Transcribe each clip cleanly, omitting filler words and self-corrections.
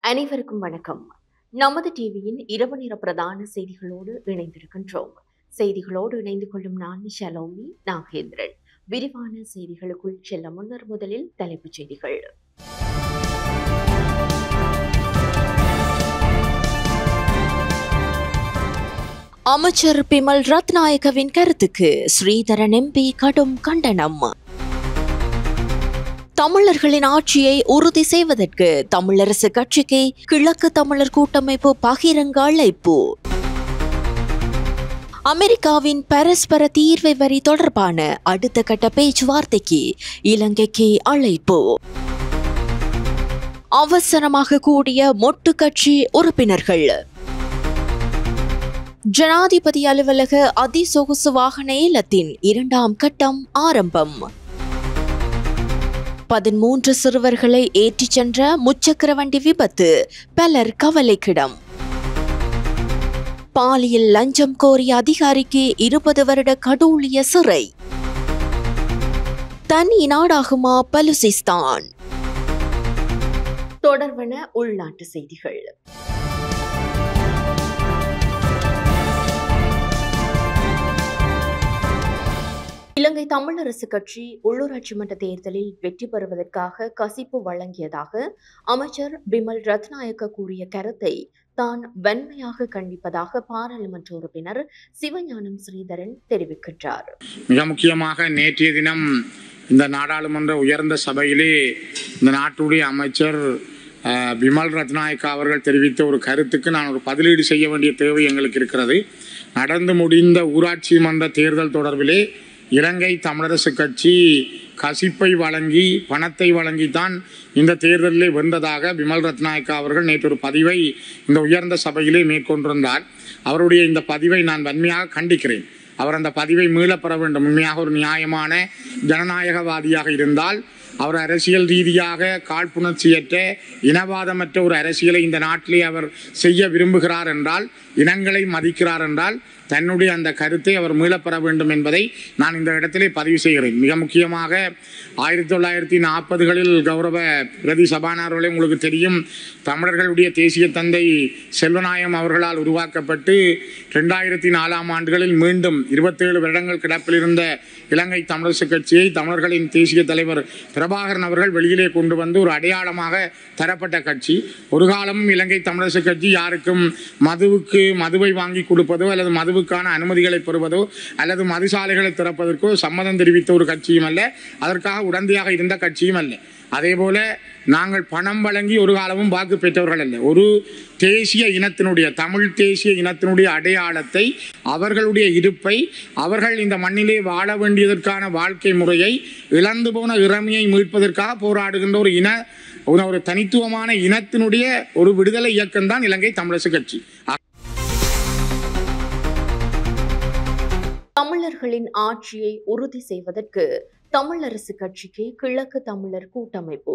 அனைவருக்கும் வணக்கம். நமது டிவியின் இரவு நேர பிரதான செய்திகளோடு இணைந்திருக்கின்றோம். செய்திகளோடு இணைந்து கொள்ளும் நான் ஷலோமி நாகேந்திரன். விரிவான செய்திகளுக்குள் செல்ல முன்னர் முதலில் தலைப்புச் செய்திகள். அமைச்சர் பிமல் ரத்நாயக்கவின் கருத்துக்கு ஸ்ரீதரன் எம்பி கடும் கண்டனம். தமிழர்களின் ஆட்சியை உறுதி செய்வதற்கு தமிழரசு கட்சிக்கு கிழக்கு தமிழர் கூட்டமைப்பு பகிரங்க அழைப்பு. அமெரிக்காவின் பரஸ்பர தீர்வை வரி தொடர்பான அடுத்த கட்ட பேச்சுவார்த்தைக்கு இலங்கைக்கு அழைப்பு. அவசரமாக கூடிய மொட்டு கட்சி உறுப்பினர்கள். ஜனாதிபதி அலுவலக அதிசொகுசு வாகன ஏலத்தின் 2ஆம் கட்டம் ஆரம்பம். 13 சிறுவர்களை ஏற்றிச் சென்ற முச்சக்கர வண்டி விபத்து, பலர் கவலைக்கிடம். பாலியல் லஞ்சம் கோரிய அதிகாரிக்கு 20 வருட கடூழிய சிறை. தனி நாடாகுமா பலுசிஸ்தான்? தொடர்வன உள்நாட்டு செய்திகள். இலங்கை தமிழரசு கட்சி உள்ளூராட்சி மன்ற தேர்தலில் வெற்றி பெறுவதற்காக கசிப்பு வழங்கியதாக அமைச்சர் பிமல் ரத்நாயக்க கூறிய கருத்தை தான் வன்மையாக கண்டிப்பதாக பாராளுமன்ற உறுப்பினர் சிவஞானம் ஸ்ரீதரன் தெரிவிக்கின்றார். மிக முக்கியமாக நேற்றைய தினம் இந்த நாடாளுமன்ற உயர்ந்த சபையிலே இந்த நாட்டுடைய அமைச்சர் பிமல் ரத்நாயக்கா அவர்கள் தெரிவித்த ஒரு கருத்துக்கு நான் ஒரு பதிலீடு செய்ய வேண்டிய தேவை எங்களுக்கு இருக்கிறது. நடந்து முடிந்த ஊராட்சி மன்ற தேர்தல் தொடர்பிலே இலங்கை தமிழரசு கட்சி கசிப்பை வழங்கி பணத்தை வழங்கித்தான் இந்த தேர்தலிலே வென்றதாக பிமல் ரத்நாயக்கா அவர்கள் நேற்று ஒரு பதிவை இந்த உயர்ந்த சபையிலே மேற்கொண்டிருந்தார். அவருடைய இந்த பதிவை நான் வன்மையாக கண்டிக்கிறேன். அவர் அந்த பதிவை மீளப்பெற வேண்டும். உண்மையாக ஒரு நியாயமான ஜனநாயகவாதியாக இருந்தால் அவர் அரசியல் ரீதியாக காழ்ப்புணர்ச்சியற்ற இனவாதமற்ற ஒரு அரசியலை இந்த நாட்டிலே அவர் செய்ய விரும்புகிறார் என்றால், இனங்களை மதிக்கிறார் என்றால் தன்னுடைய அந்த கருத்தை அவர் மீளப்பெற வேண்டும் என்பதை நான் இந்த இடத்திலே பதிவு செய்கிறேன். மிக முக்கியமாக 1940களில் கௌரவ பிரதி சபாநாயகர்களே உங்களுக்கு தெரியும், தமிழர்களுடைய தேசிய தந்தை செல்வநாயகம் அவர்களால் உருவாக்கப்பட்டு 2004ஆம் ஆண்டுகளில் மீண்டும் 27 வருடங்கள் கிடப்பில் இருந்த இலங்கை தமிழரசு கட்சியை தமிழர்களின் தேசிய தலைவர் பிரபாகரன் அவர்கள் வெளியிலே கொண்டு வந்து ஒரு அடையாளமாக தரப்பட்ட கட்சி. ஒரு காலமும் இலங்கை தமிழரசு கட்சி யாருக்கும் மதுவை வாங்கி கொடுப்பதோ அல்லது மதுவுக்கான அனுமதிகளை பெறுவதோ அல்லது மதுசாலைகளை திறப்பதற்கோ சம்மதம் தெரிவித்த ஒரு கட்சியும் அல்ல, அதற்காக உடந்தையாக இருந்த கட்சியும் அல்ல. அதேபோல நாங்கள் பணம் வழங்கி ஒரு காலமும் வாக்கு பெற்றவர்கள் அல்ல. ஒரு தேசிய இனத்தினுடைய தமிழ் தேசிய இனத்தினுடைய அடையாளத்தை, அவர்களுடைய இருப்பை, அவர்கள் இந்த மண்ணிலே வாழ வேண்டியதற்கான வாழ்க்கை முறையை இழந்து போன இறமையை மீட்பதற்காக போராடுகின்ற ஒரு தனித்துவமான இனத்தினுடைய ஒரு விடுதலை இயக்கம்தான் இலங்கை தமிழரசு கட்சி. தமிழர்களின் ஆட்சியை உறுதி செய்வதற்கு தமிழரசு கட்சிக்கு கிழக்கு தமிழர் கூட்டமைப்பு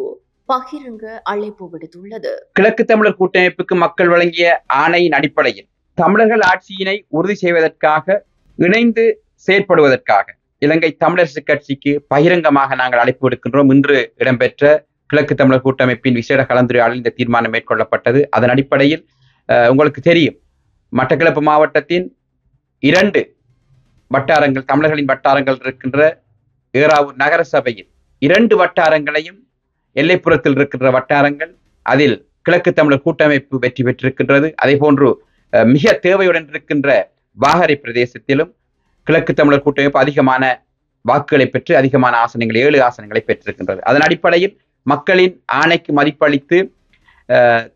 பகிரங்க அழைப்பு விடுத்துள்ளது. கிழக்கு தமிழர் கூட்டமைப்புக்கு மக்கள் வழங்கிய ஆணையின் அடிப்படையில் தமிழர்கள் ஆட்சியினை உறுதி செய்வதற்காக, இணைந்து செயற்படுவதற்காக இலங்கை தமிழரசு கட்சிக்கு பகிரங்கமாக நாங்கள் அழைப்பு விடுக்கின்றோம். இன்று இடம்பெற்ற கிழக்கு தமிழர் கூட்டமைப்பின் விசேட கலந்துரையாடலில் இந்த தீர்மானம் மேற்கொள்ளப்பட்டது. அதன் அடிப்படையில் உங்களுக்கு தெரியும், மட்டக்களப்பு மாவட்டத்தின் 2 வட்டாரங்கள், தமிழர்களின் வட்டாரங்கள் இருக்கின்ற ஏறாவூர் நகர சபையில் 2 வட்டாரங்களையும், எல்லைப்புறத்தில் இருக்கின்ற வட்டாரங்கள், அதில் கிழக்கு தமிழர் கூட்டமைப்பு வெற்றி பெற்றிருக்கின்றது. அதே போன்று மிக தேவையுடன் இருக்கின்ற வாகரை பிரதேசத்திலும் கிழக்கு தமிழர் கூட்டமைப்பு அதிகமான வாக்குகளை பெற்று அதிகமான ஆசனங்கள் 7 ஆசனங்களை பெற்றிருக்கின்றது. அதன் அடிப்படையில் மக்களின் ஆணைக்கு மதிப்பளித்து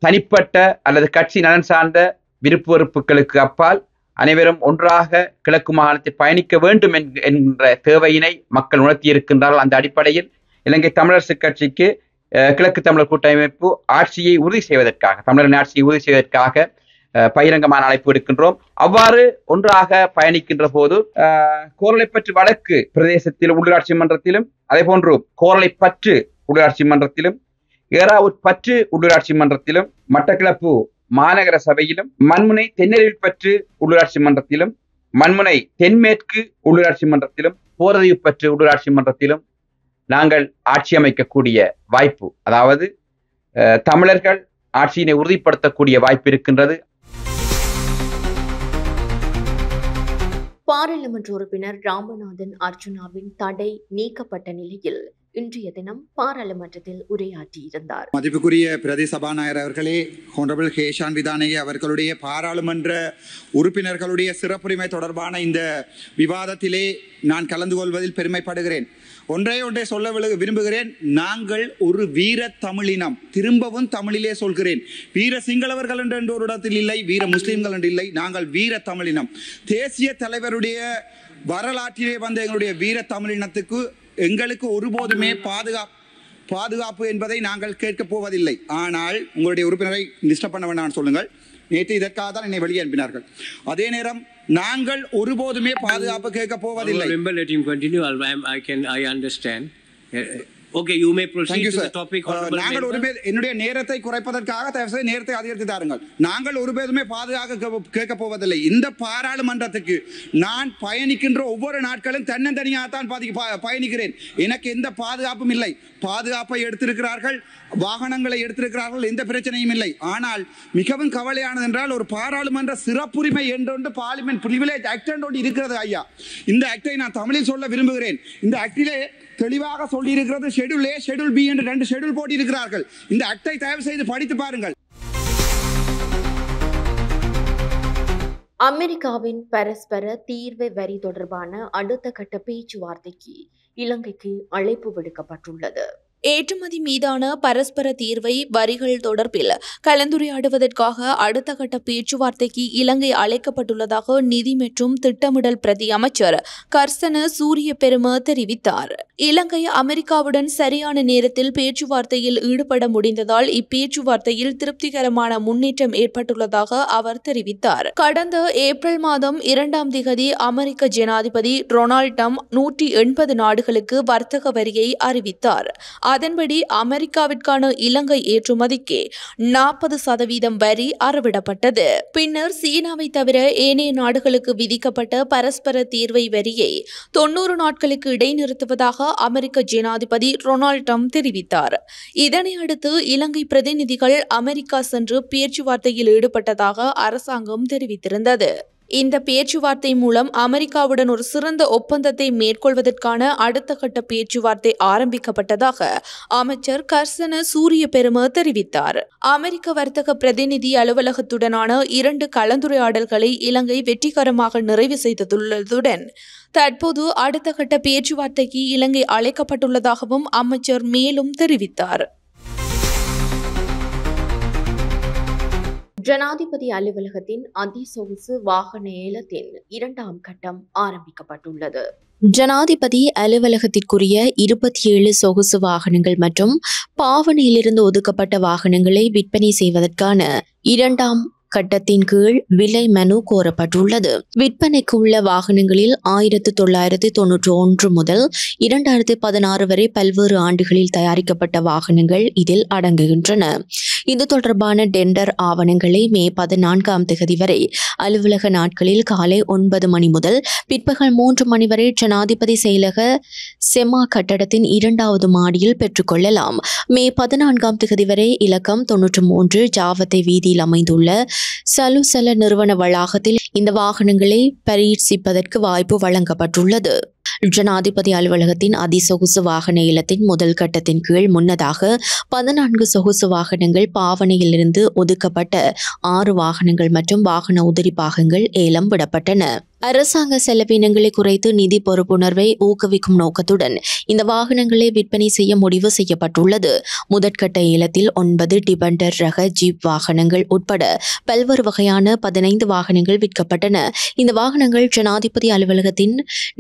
தனிப்பட்ட அல்லது கட்சி நலன் சார்ந்த விருப்பு வெறுப்புகளுக்கு அப்பால் அனைவரும் ஒன்றாக கிழக்கு மாகாணத்தில் பயணிக்க வேண்டும் என்ற தேவையினை மக்கள் உணர்த்தியிருக்கின்றார்கள். அந்த அடிப்படையில் இலங்கை தமிழரசு கட்சிக்கு கிழக்கு தமிழர் கூட்டமைப்பு ஆட்சியை உறுதி செய்வதற்காக, தமிழரின் ஆட்சியை உறுதி செய்வதற்காக பகிரங்கமான அழைப்பு எடுக்கின்றோம். அவ்வாறு ஒன்றாக பயணிக்கின்ற போது கோரளைப்பற்று வடக்கு பிரதேசத்தில் உள்ளூராட்சி மன்றத்திலும், அதே போன்று கோரளைப்பற்று உள்ளூராட்சி மன்றத்திலும், ஏறாவூர் பற்று உள்ளூராட்சி மன்றத்திலும், மட்டக்களப்பு மாநகர சபையிலும், மண்முனை தென்னெருவில்பற்று உள்ளூராட்சி மன்றத்திலும், மண்முனை தென்மேற்கு உள்ளூராட்சி மன்றத்திலும், போரதீவுப்பற்று உள்ளூராட்சி மன்றத்திலும் நாங்கள் ஆட்சி அமைக்கக்கூடிய வாய்ப்பு, அதாவது தமிழர்கள் ஆட்சியினை உறுதிப்படுத்தக்கூடிய வாய்ப்பு இருக்கின்றது. பாராளுமன்ற உறுப்பினர் ராமநாதன் அர்ஜுனாவின் தடை நீக்கப்பட்ட நிலையில் இன்றைய தினம் பாராளுமன்றத்தில் உரையாற்றியிருந்தார். மதிப்புக்குரிய பிரதி சபாநாயகர் அவர்களே, ஹோனரபிள் ஹேஷான் விதானகே அவர்களுடைய பாராளுமன்ற உறுப்பினர்களுடைய சிறப்புரிமை தொடர்பான இந்த விவாதத்திலே நான் கலந்து கொள்வதில் பெருமைப்படுகிறேன். ஒன்றை சொல்ல விரும்புகிறேன். நாங்கள் ஒரு வீர தமிழினம். திரும்பவும் தமிழிலே சொல்கிறேன். வீர சிங்களவர்கள் என்று ஒரு இடத்தில் இல்லை, வீர முஸ்லிம்கள் என்று இல்லை. நாங்கள் வீர தமிழினம். தேசிய தலைவருடைய வரலாற்றிலே வந்த எங்களுடைய வீர தமிழினத்துக்கு எங்களுக்கு ஒருபோதுமே பாதுகாப்பு என்பதை நாங்கள் கேட்கப் போவதில்லை. ஆனால் உங்களுடைய உறுப்பினரை டிஸ்டர்ப் பண்ண வேண்டாம் சொல்லுங்கள். நேற்று இதற்காக தான் என்னை வெளியே அனுப்பினார்கள். அதே நேரம் நாங்கள் ஒருபோதுமே பாதுகாப்பு கேட்கப் போவதில்லை. Okay, you may proceed to the topic. நாங்கள் என்னுடைய நேரத்தை குறைப்பதற்காக தயவுசெய்து நேரத்தை அதிகரித்து தாருங்கள். நாங்கள் ஒருபோதுமே பாதுகாக்க கேட்க போவதில்லை. இந்த பாராளுமன்றத்துக்கு நான் பயணிக்கின்ற ஒவ்வொரு நாட்களும் தன்னந்தனியாகத்தான் பயணிக்கிறேன். எனக்கு எந்த பாதுகாப்பும் இல்லை. பாதுகாப்பை எடுத்திருக்கிறார்கள், வாகனங்களை எடுத்திருக்கிறார்கள், எந்த பிரச்சனையும் இல்லை. ஆனால் மிகவும் கவலையானது என்றால் ஒரு பாராளுமன்ற சிறப்புரிமை என்றொன்று பார்லிமெண்ட் பிரிவிலேஜ் ஆக்ட் ஒன்று இருக்கிறது ஐயா. இந்த ஆக்டை நான் தமிழில் சொல்ல விரும்புகிறேன். இந்த ஆக்டிலே தெளிவாக சொல்லி இருக்கிறது. ஷெட்யூல் ஏ, ஷெட்யூல் பி என்று 2 ஷெட்யூல் போட்டி இருக்கிறார்கள். இந்த ஆக்டை தயவு செய்து படித்து பாருங்கள். அமெரிக்காவின் பரஸ்பர தீர்வு வரி தொடர்பான அடுத்த கட்ட பேச்சுவார்த்தைக்கு இலங்கைக்கு அழைப்பு விடுக்கப்பட்டுள்ளது. ஏற்றுமதி மீதான பரஸ்பர தீர்வை வரிகள் தொடர்பில் கலந்துரையாடுவதற்காக அடுத்த கட்ட பேச்சுவார்த்தைக்கு இலங்கை அழைக்கப்பட்டுள்ளதாக நிதி மற்றும் திட்டமிடல் பிரதி அமைச்சர் கர்சன சூரியபெரும தெரிவித்தார். இலங்கை அமெரிக்காவுடன் சரியான நேரத்தில் பேச்சுவார்த்தையில் ஈடுபட முடிந்ததால் இப்பேச்சுவார்த்தையில் திருப்திகரமான முன்னேற்றம் ஏற்பட்டுள்ளதாக அவர் தெரிவித்தார். கடந்த ஏப்ரல் மாதம் 2ஆம் திகதி அமெரிக்க ஜனாதிபதி டொனால்ட் ட்ரம்ப் 180 நாடுகளுக்கு வர்த்தக வரியை அறிவித்தார். அதன்படி அமெரிக்காவிற்கான இலங்கை ஏற்றுமதிக்கு 40% வரி அறவிடப்பட்டது. பின்னர் சீனாவை தவிர ஏனைய நாடுகளுக்கு விதிக்கப்பட்ட பரஸ்பர தீர்வை வரியை 90 நாட்களுக்கு இடைநிறுத்துவதாக அமெரிக்க ஜனாதிபதி டொனால்ட் ட்ரம்ப் தெரிவித்தார். இதனை அடுத்து இலங்கை பிரதிநிதிகள் அமெரிக்கா சென்று பேச்சுவார்த்தையில் ஈடுபட்டதாக அரசாங்கம் தெரிவித்திருந்தது. இந்த பேச்சுவார்த்தை மூலம் அமெரிக்காவுடன் ஒரு சிறந்த ஒப்பந்தத்தை மேற்கொள்வதற்கான அடுத்த கட்ட பேச்சுவார்த்தை ஆரம்பிக்கப்பட்டதாக அமைச்சர் கர்சன சூரியபெரும தெரிவித்தார். அமெரிக்க வர்த்தக பிரதிநிதி அலுவலகத்துடனான 2 கலந்துரையாடல்களை இலங்கை வெற்றிகரமாக நிறைவு செய்துள்ளதுடன் தற்போது அடுத்த கட்ட பேச்சுவார்த்தைக்கு இலங்கை அழைக்கப்பட்டுள்ளதாகவும் அமைச்சர் மேலும் தெரிவித்தார். ஜனாதிபதி அலுவலகத்தின் அதிசொகுசு வாகன ஏலத்தின் 2ஆம் கட்டம் ஆரம்பிக்கப்பட்டுள்ளது. ஜனாதிபதி அலுவலகத்திற்குரிய 27 சொகுசு வாகனங்கள் மற்றும் பாவனையிலிருந்து ஒதுக்கப்பட்ட வாகனங்களை விற்பனை செய்வதற்கான 2ஆம் கட்டத்தின் கீழ் விலை மனு கோரப்பட்டுள்ளது. விற்பனைக்கு உள்ள வாகனங்களில் 1991 முதல் 2016 வரை பல்வேறு ஆண்டுகளில் தயாரிக்கப்பட்ட வாகனங்கள் இதில் அடங்குகின்றன. இது தொடர்பான டெண்டர் ஆவணங்களை மே 14ஆம் தேதி வரை அலுவலக நாட்களில் காலை 9 மணி முதல் பிற்பகல் 3 மணி வரை ஜனாதிபதி செயலக செமா கட்டடத்தின் 2வது மாடியில் பெற்றுக்கொள்ளலாம். மே 14ஆம் தேதி வரை இலக்கம் 93 ஜாவத்தை வீதியில் அமைந்துள்ள சலுசல நிறுவன வளாகத்தில் இந்த வாகனங்களை பரீட்சிப்பதற்கு வாய்ப்பு வழங்கப்பட்டுள்ளது. ஜனாதிபதி அலுவலகத்தின் அதிசொகுசு வாகன ஏலத்தின் முதல் கட்டத்தின் கீழ் முன்னதாக 14 சொகுசு வாகனங்கள், பாவனையிலிருந்து ஒதுக்கப்பட்ட 6 வாகனங்கள் மற்றும் வாகன உதிரி பாகங்கள் ஏலம் விடப்பட்டன. அரசாங்க செலவினங்களை குறைத்து நிதி பொறுப்புணர்வை ஊக்குவிக்கும் நோக்கத்துடன் இந்த வாகனங்களை விற்பனை செய்ய முடிவு செய்யப்பட்டுள்ளது. முதற்கட்ட ஏலத்தில் 9 டிபெண்டர் ரக ஜீப் வாகனங்கள் உட்பட பல்வேறு வகையான 15 வாகனங்கள் விற்கப்பட்டன. இந்த வாகனங்கள் ஜனாதிபதி அலுவலகத்தின்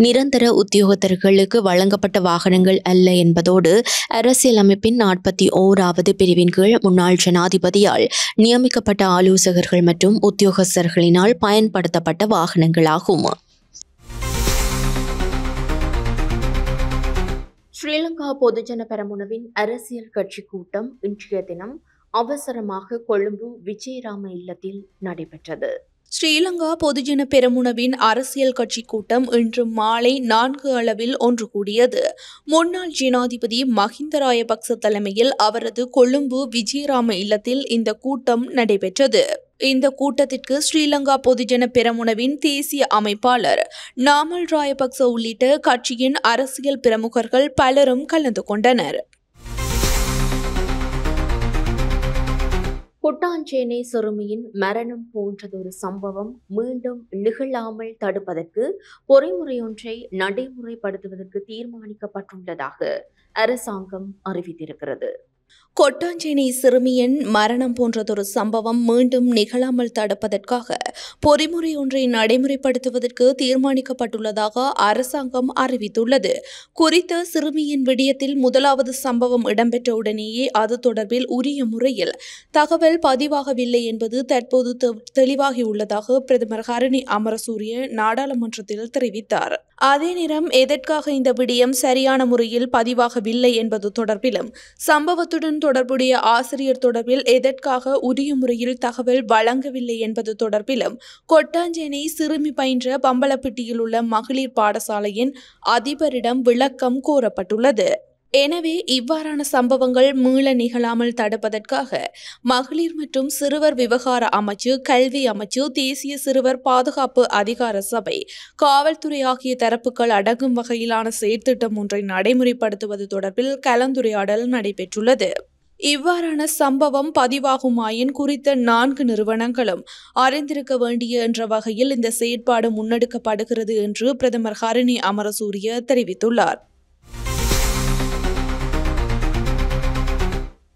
நிரந்தர உத்தியோகத்தர்களுக்கு வழங்கப்பட்ட வாகனங்கள் அல்ல என்பதோடு அரசியலமைப்பின் 41வது பிரிவின் கீழ் முன்னாள் ஜனாதிபதியால் நியமிக்கப்பட்ட ஆலோசகர்கள் மற்றும் உத்தியோகஸ்தர்களினால் பயன்படுத்தப்பட்ட வாகனங்களாகும். ஸ்ரீலங்கா பொதுஜன பெரமுனவின் அரசியல் கட்சி கூட்டம் இன்றைய தினம் அவசரமாக கொழும்பு விஜயராம இல்லத்தில் நடைபெற்றது. ஸ்ரீலங்கா பொதுஜன பெரமுனவின் அரசியல் கட்சி கூட்டம் இன்று மாலை 4 அளவில் ஒன்று கூடியது. முன்னாள் ஜனாதிபதி மஹிந்த ராயபக்ச தலைமையில் அவரது கொழும்பு விஜயராம இல்லத்தில் இந்த கூட்டம் நடைபெற்றது. இந்த கூட்டத்திற்கு ஸ்ரீலங்கா பொதுஜன பெரமுனவின் தேசிய அமைப்பாளர் நாமல் ராயபக்ச உள்ளிட்ட கட்சியின் அரசியல் பிரமுகர்கள் பலரும் கலந்து கொண்டனர். கொட்டாஞ்சேனை சிறுமியின் மரணம் போன்றதொரு சம்பவம் மீண்டும் நிகழாமல் தடுப்பதற்கு பொறிமுறையொன்றை நடைமுறைப்படுத்துவதற்கு தீர்மானிக்கப்பட்டுள்ளதாக அரசாங்கம் அறிவித்திருக்கிறது. கொட்டாஞ்சேனை சிறுமியின் மரணம் போன்றதொரு சம்பவம் மீண்டும் நிகழாமல் தடுப்பதற்காக பொறிமுறை ஒன்றை நடைமுறைப்படுத்துவதற்கு தீர்மானிக்கப்பட்டுள்ளதாக அரசாங்கம் அறிவித்துள்ளது. குறித்த சிறுமியின் விடயத்தில் முதலாவது சம்பவம் இடம்பெற்ற உடனேயே அது தொடர்பில் உரிய முறையில் தகவல் பதிவாகவில்லை என்பது தற்போது தெளிவாகியுள்ளதாக பிரதமர் ஹரணி அமரசூரிய நாடாளுமன்றத்தில் தெரிவித்தார். அதே நேரம் எதற்காக இந்த விடயம் சரியான முறையில் பதிவாகவில்லை என்பது தொடர்பிலும் சம்பவத்துடன் தொடர்புடைய ஆசிரியர் தொடர்பில் எதற்காக உரிய முறையில் தகவல் வழங்கவில்லை என்பது தொடர்பிலும் கொட்டாஞ்சேனை சிறுமி பயின்ற பம்பலப்பிட்டியில் உள்ள மகளிர் பாடசாலையின் அதிபரிடம் விளக்கம் கோரப்பட்டுள்ளது. எனவே இவ்வாறான சம்பவங்கள் மீள நிகழாமல் தடுப்பதற்காக மகளிர் மற்றும் சிறுவர் விவகார அமைச்சு, கல்வி அமைச்சு, தேசிய சிறுவர் பாதுகாப்பு அதிகார சபை, காவல்துறை ஆகிய தரப்புகள் அடங்கும் வகையிலான செயற்திட்டம் ஒன்றை நடைமுறைப்படுத்துவது தொடர்பில் கலந்துரையாடல் நடைபெற்றுள்ளது. இவ்வாறான சம்பவம் பதிவாகுமாயின் குறித்த 4 நிறுவனங்களும் அறிந்திருக்க வேண்டிய என்ற வகையில் இந்த செயற்பாடு முன்னெடுக்கப்படுகிறது என்று பிரதமர் ஹரணி அமரசூரிய தெரிவித்துள்ளார்.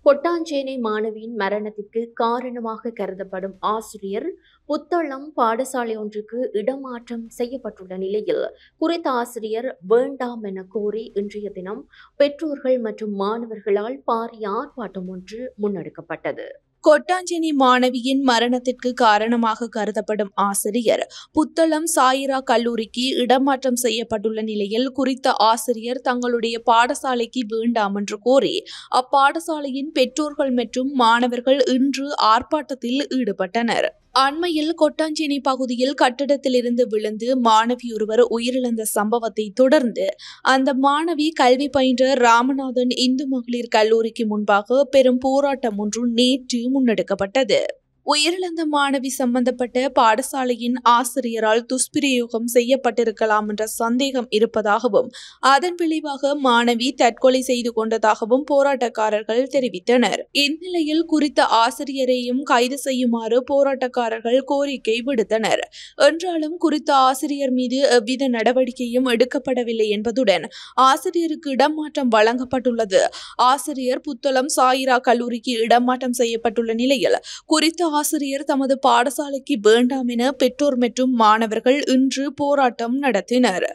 கொட்டாஞ்சேனை மாணவியின் மரணத்திற்கு காரணமாக கருதப்படும் ஆசிரியர் புத்தளம் பாடசாலை ஒன்றுக்கு இடமாற்றம் செய்யப்பட்டுள்ள நிலையில் குறித்த ஆசிரியர் வேண்டாம் என கோரி இன்றைய தினம் பெற்றோர்கள் மற்றும் மாணவர்களால் பாரிய ஆர்ப்பாட்டம் ஒன்று முன்னெடுக்கப்பட்டது. கொட்டாஞ்சேனை மாணவியின் மரணத்திற்கு காரணமாக கருதப்படும் ஆசிரியர் புத்தளம் சாயிரா கல்லூரிக்கு இடமாற்றம் செய்யப்பட்டுள்ள நிலையில் குறித்த ஆசிரியர் தங்களுடைய பாடசாலைக்கு வேண்டாம் என்று கோரி அப்பாடசாலையின் பெற்றோர்கள் மற்றும் மாணவர்கள் இன்று ஆர்ப்பாட்டத்தில் ஈடுபட்டனர். அண்மையில் கொட்டாஞ்சேனை பகுதியில் கட்டிடத்திலிருந்து விழுந்து மாணவி ஒருவர் உயிரிழந்த சம்பவத்தை தொடர்ந்து அந்த மாணவி கல்வி பயின்ற ராமநாதன் இந்து மகளிர் கல்லூரிக்கு முன்பாக பெரும் போராட்டம் ஒன்று நேற்று முன்னெடுக்கப்பட்டது. உயிரிழந்த மாணவி சம்பந்தப்பட்ட பாடசாலையின் ஆசிரியரால் துஷ்பிரயோகம் செய்யப்பட்டிருக்கலாம் என்ற சந்தேகம் இருப்பதாகவும் அதன் விளைவாக மாணவி தற்கொலை செய்து கொண்டதாகவும் போராட்டக்காரர்கள் தெரிவித்தனர். இந்நிலையில் குறித்த ஆசிரியரையும் கைது செய்யுமாறு போராட்டக்காரர்கள் கோரிக்கை விடுத்தனர். என்றாலும் குறித்த ஆசிரியர் மீது எவ்வித நடவடிக்கையும் எடுக்கப்படவில்லை என்பதுடன் ஆசிரியருக்கு இடமாற்றம் வழங்கப்பட்டுள்ளது. ஆசிரியர் புத்தளம் சாயிரா கல்லூரிக்கு இடமாற்றம் செய்யப்பட்டுள்ள நிலையில் குறித்த ஆசிரியர் தமது பாடசாலைக்கு வேண்டாம் என பெற்றோர் மற்றும் மாணவர்கள் இன்று போராட்டம் நடத்தினர்.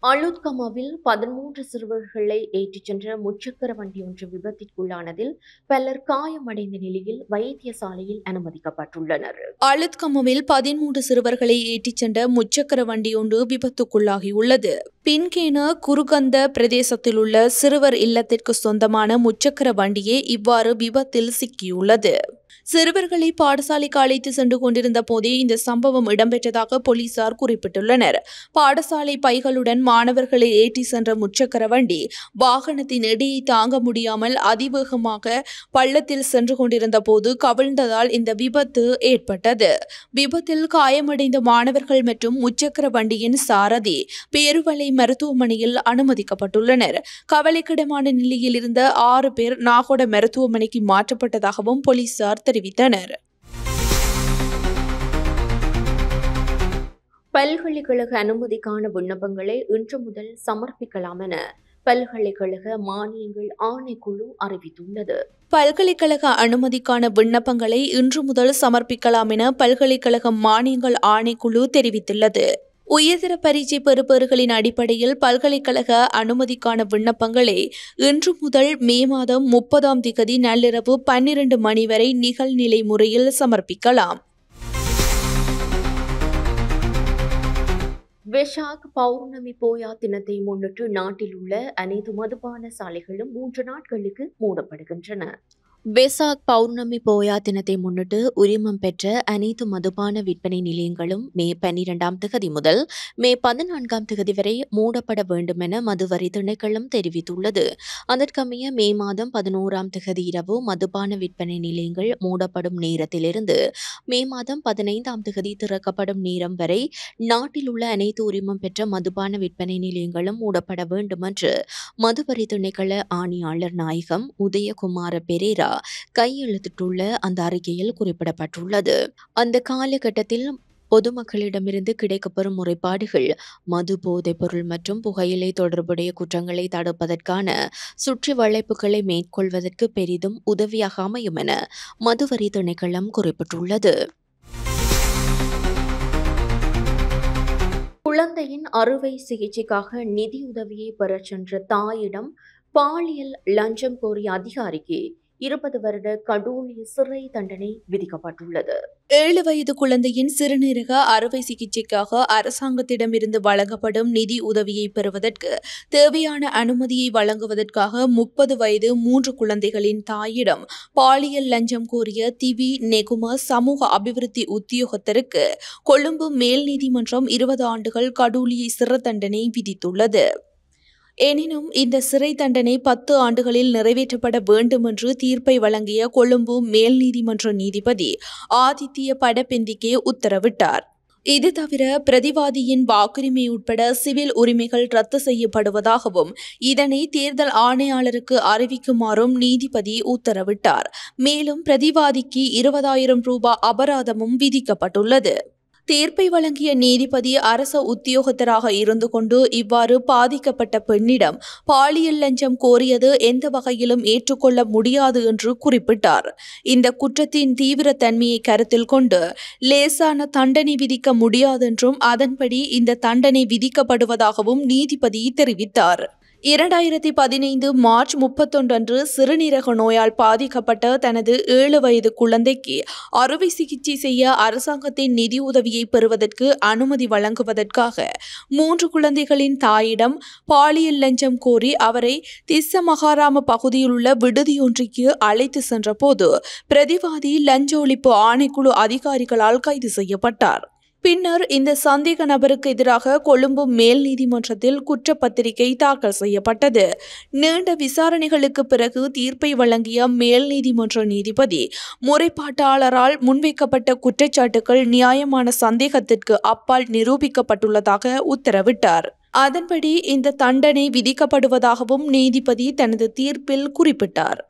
அளுத்கமாவில் 13 சிறுவர்களை ஏற்றிச் சென்ற முச்சக்கர வண்டி ஒன்று விபத்திற்குள்ளானதில் பலர் காயமடைந்த நிலையில் வைத்தியசாலையில் அனுமதிக்கப்பட்டுள்ளனர். அளுத்கமாவில் 13 சிறுவர்களை ஏற்றிச் சென்ற முச்சக்கர வண்டி ஒன்று விபத்துக்குள்ளாகியுள்ளது. பின்கேன குருகந்த பிரதேசத்தில் உள்ள சிறுவர் இல்லத்திற்கு சொந்தமான முச்சக்கர வண்டியே இவ்வாறு விபத்தில் சிக்கியுள்ளது. சிறுவர்களை பாடசாலைக்கு அழைத்து சென்று கொண்டிருந்த போதே இந்த சம்பவம் இடம்பெற்றதாக போலீசார் குறிப்பிட்டுள்ளனர். பாடசாலை பைகளுடன் மாணவர்களை ஏற்றி சென்ற முச்சக்கர வண்டி வாகனத்தின் எடையை தாங்க முடியாமல் அதிவேகமாக பள்ளத்தில் சென்று கொண்டிருந்த போது கவிழ்ந்ததால் இந்த விபத்து ஏற்பட்டது. விபத்தில் காயமடைந்த மாணவர்கள் மற்றும் முச்சக்கர வண்டியின் சாரதி பேருவளை மருத்துவமனையில் அனுமதிக்கப்பட்டுள்ளனர். கவலைக்கிடமான நிலையில் இருந்த 6 பேர் நாகோட மருத்துவமனைக்கு மாற்றப்பட்டதாகவும் போலீசார் தெரிவித்தனர். பல்கலைக்கழக அனுமதிக்கான விண்ணப்பங்களை இன்று முதல் சமர்ப்பிக்கலாம் என பல்கலைக்கழக மானியங்கள் ஆணைக்குழு அறிவித்துள்ளது. பல்கலைக்கழக அனுமதிக்கான விண்ணப்பங்களை இன்று முதல் சமர்ப்பிக்கலாம் என பல்கலைக்கழக மானியங்கள் ஆணைக்குழு தெரிவித்துள்ளது. உயர்தர பரீட்சை பெறுபவர்களின் அடிப்படையில் பல்கலைக்கழக அனுமதிக்கான விண்ணப்பங்களை இன்று முதல் மே மாதம் 30ஆம் திகதி நள்ளிரவு 12 மணி வரை நிகழ்நிலை முறையில் சமர்ப்பிக்கலாம். வெஷாக் பௌர்ணமி போயா தினத்தை முன்னிட்டு நாட்டில் உள்ள அனைத்து மதுபான சாலைகளும் 3 நாட்களுக்கு மூடப்படுகின்றன. வெசாக் பௌர்ணமி போயா தினத்தை முன்னிட்டு உரிமம் பெற்ற அனைத்து மதுபான விற்பனை நிலையங்களும் மே 12 முதல் மே 14 வரை மூடப்பட வேண்டும் என மதுவரி திணைக்களம் தெரிவித்துள்ளது. அதற்கமைய மே மாதம் 11 இரவு மதுபான விற்பனை நிலையங்கள் மூடப்படும் நேரத்திலிருந்து மே மாதம் 15 திறக்கப்படும் நேரம் வரை நாட்டில் உள்ள அனைத்து உரிமம் பெற்ற மதுபான விற்பனை நிலையங்களும் மூடப்பட வேண்டும் என்று மதுவரி திணைக்கள ஆணையாளர் நாயகம் உதயகுமார பெரேரா கையெழுத்திட்டுள்ள அந்த அறிக்கையில் குறிப்பிடப்பட்டுள்ளது. அந்த காலகட்டத்தில் பொதுமக்களிடமிருந்து கிடைக்கப்பெறும் முறைப்பாடுகள் மது போதைப் பொருள் மற்றும் புகையிலை தொடர்புடைய குற்றங்களை தடுப்பதற்கான சுற்றி வளைப்புகளை மேற்கொள்வதற்கு பெரிதும் உதவியாக அமையும் என மதுவரி திணைக்களம் குறிப்பிட்டுள்ளது. குழந்தையின் அறுவை சிகிச்சைக்காக நிதியுதவியை பெறச் சென்ற தாயிடம் பாலியல் லஞ்சம் கோரிய அதிகாரிக்கு 20 வருட கடூழிய சிறை தண்டனை விதிக்கப்பட்டுள்ளது. 7 வயது குழந்தையின் சிறுநீரக அறுவை சிகிச்சைக்காக அரசாங்கத்திடமிருந்து வழங்கப்படும் நிதி உதவியை பெறுவதற்கு தேவையான அனுமதியை வழங்குவதற்காக 30 வயது 3 குழந்தைகளின் தாயிடம் பாலியல் லஞ்சம் கோரிய திவி நெகும சமூக அபிவிருத்தி உத்தியோகத்தருக்கு கொழும்பு மேல் நீதிமன்றம் 20 ஆண்டுகள் கடூழிய சிறை தண்டனை விதித்துள்ளது. எனினும் இந்த சிறை தண்டனை 10 ஆண்டுகளில் நிறைவேற்றப்பட வேண்டும் என்று தீர்ப்பை வழங்கிய கொழும்பு மேல் நீதிமன்ற நீதிபதி ஆதித்ய படபெந்திகே உத்தரவிட்டார். இது தவிர பிரதிவாதியின் வாக்குரிமை உட்பட சிவில் உரிமைகள் ரத்து செய்யப்படுவதாகவும் இதனை தேர்தல் ஆணையாளருக்கு அறிவிக்குமாறும் நீதிபதி உத்தரவிட்டார். மேலும் பிரதிவாதிக்கு 20,000 ரூபாய் அபராதமும் விதிக்கப்பட்டுள்ளது. தீர்ப்பை வழங்கிய நீதிபதி அரச உத்தியோகத்தராக இருந்து கொண்டு இவ்வாறு பாதிக்கப்பட்ட பெண்ணிடம் பாலியல் லஞ்சம் கோரியது எந்த வகையிலும் ஏற்றுக்கொள்ள முடியாது என்று குறிப்பிட்டார். இந்த குற்றத்தின் தீவிர தன்மையை கருத்தில் கொண்டு லேசான தண்டனை விதிக்க முடியாதென்றும் அதன்படி இந்த தண்டனை விதிக்கப்படுவதாகவும் நீதிபதி தெரிவித்தார். 2015 மார்ச் 31 அன்று சிறுநீரக நோயால் பாதிக்கப்பட்ட தனது 7 வயது குழந்தைக்கு அறுவை சிகிச்சை செய்ய அரசாங்கத்தின் நிதியுதவியை பெறுவதற்கு அனுமதி வழங்குவதற்காக 3 குழந்தைகளின் தாயிடம் பாலியல் லஞ்சம் கோரி அவரை திஸ்ஸ மகாராம பகுதியில் உள்ள விடுதியொன்றிற்கு அழைத்து சென்றபோது பிரதிவாதி லஞ்ச ஒழிப்பு ஆணைக்குழு அதிகாரிகளால் கைது செய்யப்பட்டார். பின்னர் இந்த சந்தேக நபருக்கு எதிராக கொழும்பு மேல் நீதிமன்றத்தில் குற்றப்பத்திரிகை தாக்கல் செய்யப்பட்டது. நீண்ட விசாரணைகளுக்கு பிறகு தீர்ப்பை வழங்கிய மேல் நீதிமன்ற நீதிபதி முறைப்பாட்டாளரால் முன்வைக்கப்பட்ட குற்றச்சாட்டுகள் நியாயமான சந்தேகத்திற்கு அப்பால் நிரூபிக்கப்பட்டுள்ளதாக உத்தரவிட்டார். அதன்படி இந்த தண்டனை விதிக்கப்படுவதாகவும் நீதிபதி தனது தீர்ப்பில் குறிப்பிட்டார்.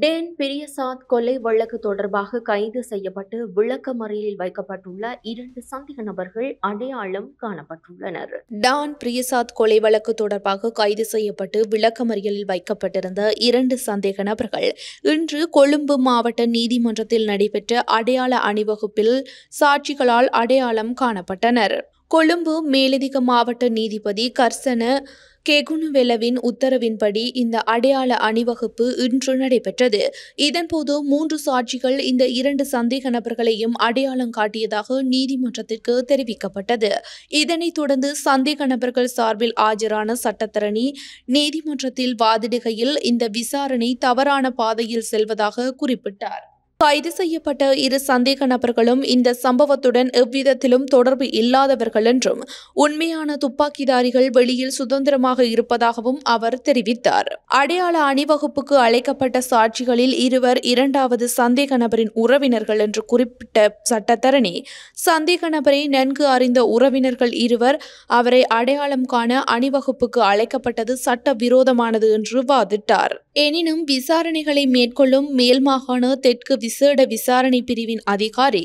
டேன் பிரியசாத் கொலை வழக்கு தொடர்பாக கைது செய்யப்பட்டு விளக்கமறியலில் வைக்கப்பட்டுள்ள 2 சந்தேக நபர்கள் அடையாளம் காணப்பட்டுள்ளனர். டான் பிரியசாத் கொலை வழக்கு தொடர்பாக கைது செய்யப்பட்டு விளக்கமறியலில் வைக்கப்பட்டிருந்த 2 சந்தேக நபர்கள் இன்று கொழும்பு மாவட்ட நீதிமன்றத்தில் நடைபெற்ற அடையாள அணிவகுப்பில் சாட்சிகளால் அடையாளம் காணப்பட்டனர். கொழும்பு மேலதிக மாவட்ட நீதிபதி கர்சன கெகுனுவெலவின் உத்தரவின்படி இந்த அடையாள அணிவகுப்பு இன்று நடைபெற்றது. இதன்போது 3 சாட்சிகள் இந்த 2 சந்தேக நபர்களையும் அடையாளம் காட்டியதாக நீதிமன்றத்திற்கு தெரிவிக்கப்பட்டது. இதனைத் தொடர்ந்து சந்தேக நபர்கள் சார்பில் ஆஜரான சட்டத்தரணி நீதிமன்றத்தில் வாதிடுகையில் இந்த விசாரணை தவறான பாதையில் செல்வதாக குறிப்பிட்டார். கைது செய்யப்பட்ட 2 சந்தேக நபர்களும் இந்த சம்பவத்துடன் எவ்விதத்திலும் தொடர்பு இல்லாதவர்கள் என்றும் உண்மையான துப்பாக்கிதாரிகள் வெளியில் சுதந்திரமாக இருப்பதாகவும் அவர் தெரிவித்தார். அடையாள அணிவகுப்புக்கு அழைக்கப்பட்ட சாட்சிகளில் 2 இரண்டாவது சந்தேக நபரின் உறவினர்கள் என்று குறிப்பிட்ட சட்டத்தரணி சந்தேக நபரை நன்கு அறிந்த உறவினர்கள் 2 அவரை அடையாளம் காண அணிவகுப்புக்கு அழைக்கப்பட்டது சட்ட விரோதமானது என்று வாதிட்டார். எனினும் விசாரணைகளை மேற்கொள்ளும் மேல் மாகாண தெற்கு விசேட விசாரணை பிரிவின் அதிகாரி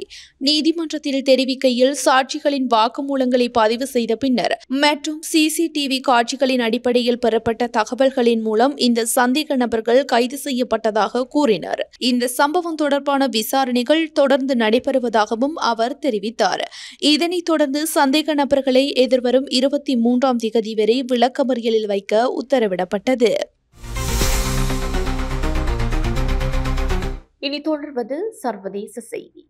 நீதிமன்றத்தில் தெரிவிக்கையில் சாட்சிகளின் வாக்குமூலங்களை பதிவு செய்த பின்னர் மற்றும் சிசிடிவி காட்சிகளின் அடிப்படையில் பெறப்பட்ட தகவல்களின் மூலம் இந்த சந்தேக நபர்கள் கைது செய்யப்பட்டதாக கூறினர். இந்த சம்பவம் தொடர்பான விசாரணைகள் தொடர்ந்து நடைபெறுவதாகவும் அவர் தெரிவித்தார். இதனைத் தொடர்ந்து சந்தேக நபர்களை எதிர்வரும் 23ஆம் திகதி வரை விளக்கமறியலில் வைக்க உத்தரவிடப்பட்டது. இனி தொடர்வது சர்வதேச செய்தி.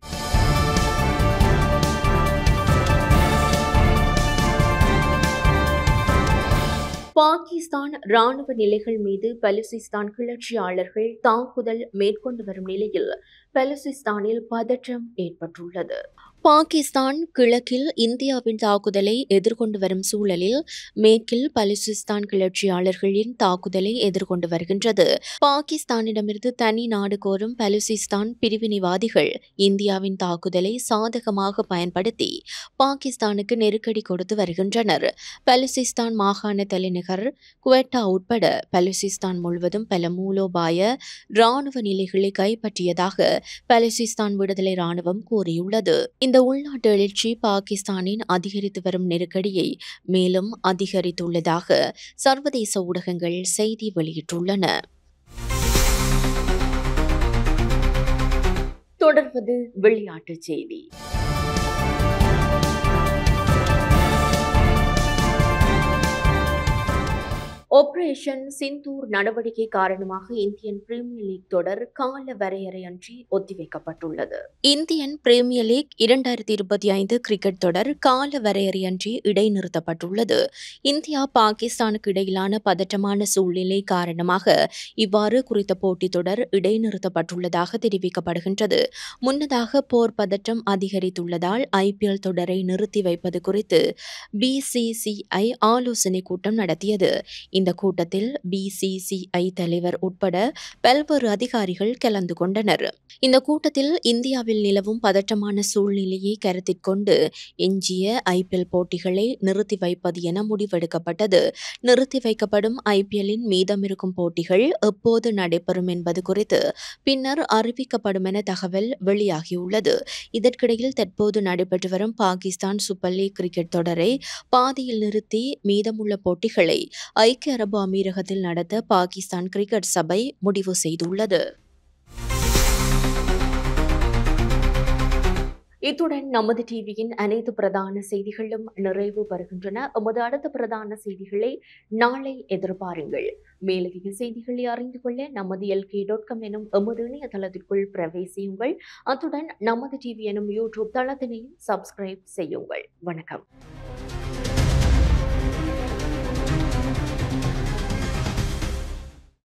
பாகிஸ்தான் ராணுவ நிலைகள் மீது பலுசிஸ்தான் கிளர்ச்சியாளர்கள் தாக்குதல் மேற்கொண்டு வரும் நிலையில் பலுசிஸ்தானில் பதற்றம் ஏற்பட்டுள்ளது. பாகிஸ்தான் கிழக்கில் இந்தியாவின் தாக்குதலை எதிர்கொண்டு வரும் சூழலில் மேற்கில் பலுசிஸ்தான் கிளர்ச்சியாளர்களின் தாக்குதலை எதிர்கொண்டு வருகின்றது. பாகிஸ்தானிடமிருந்து தனி நாடு கோரும் பலுசிஸ்தான் பிரிவினைவாதிகள் இந்தியாவின் தாக்குதலை சாதகமாக பயன்படுத்தி பாகிஸ்தானுக்கு நெருக்கடி கொடுத்து வருகின்றனர். பலுசிஸ்தான் மாகாண தலைநகர் குவெட்டா உட்பட பலுசிஸ்தான் முழுவதும் பல மூலோபாய ராணுவ நிலைகளை கைப்பற்றியதாக பலுசிஸ்தான் விடுதலை ராணுவம் கூறியுள்ளது. இந்த உள்நாட்டு எழுச்சி பாகிஸ்தானின் அதிகரித்து வரும் நெருக்கடியை மேலும் அதிகரித்துள்ளதாக சர்வதேச ஊடகங்கள் செய்தி வெளியிட்டுள்ளன. தொடர்வது விளையாட்டுச் செய்தி. ஆபரேஷன் சிந்தூர் நடவடிக்கை காரணமாக இந்தியன் பிரீமியர் லீக் தொடர் கால வரையறையின்றி ஒத்திவைக்கப்பட்டுள்ளது. இந்தியன் பிரீமியர் லீக் 2025 கிரிக்கெட் தொடர் கால வரையறையின்றி இடைநிறுத்தப்பட்டுள்ளது. இந்தியா பாகிஸ்தானுக்கு இடையிலான பதற்றமான சூழ்நிலை காரணமாக இவ்வாறு குறித்த போட்டித் தொடர் இடைநிறுத்தப்பட்டுள்ளதாக தெரிவிக்கப்படுகின்றது. முன்னதாக போர் பதற்றம் அதிகரித்துள்ளதால் IPL தொடரை நிறுத்தி வைப்பது குறித்து BCCI ஆலோசனை கூட்டம் நடத்தியது. இந்த கூட்டத்தில் BCCI தலைவர் உட்பட பல்வேறு அதிகாரிகள் கலந்து கொண்டனர். இந்த கூட்டத்தில் இந்தியாவில் நிலவும் பதற்றமான சூழ்நிலையை கருத்தில் கொண்டு எஞ்சிய IPL போட்டிகளை நிறுத்தி வைப்பது என முடிவெடுக்கப்பட்டது. நிறுத்தி வைக்கப்படும் IPLஇன் மீதமிருக்கும் போட்டிகள் எப்போது நடைபெறும் என்பது குறித்து பின்னர் அறிவிக்கப்படும் என தகவல் வெளியாகியுள்ளது. இதற்கிடையில் தற்போது நடைபெற்று வரும் பாகிஸ்தான் சூப்பர் லீக் கிரிக்கெட் தொடரை பாதியில் நிறுத்தி மீதமுள்ள போட்டிகளை ஐக்கிய அரபு அமீரகத்தில் நடத்த பாகிஸ்தான் கிரிக்கெட் சபை முடிவு செய்துள்ளது. இத்துடன் நமது டிவியின் அனைத்து பிரதான செய்திகளும் நிறைவு பெறுகின்றன. எமது அடுத்த பிரதான செய்திகளை நாளை எதிர்பாருங்கள். மேலதிக செய்திகளை அறிந்து கொள்ள நமது LK.com எனும் எமது இணையதளத்திற்குள் பிரவேசியுங்கள். அத்துடன் நமது டிவி எனும் யூடியூப் தளத்தினையும் சப்ஸ்கிரைப் செய்யுங்கள். வணக்கம்.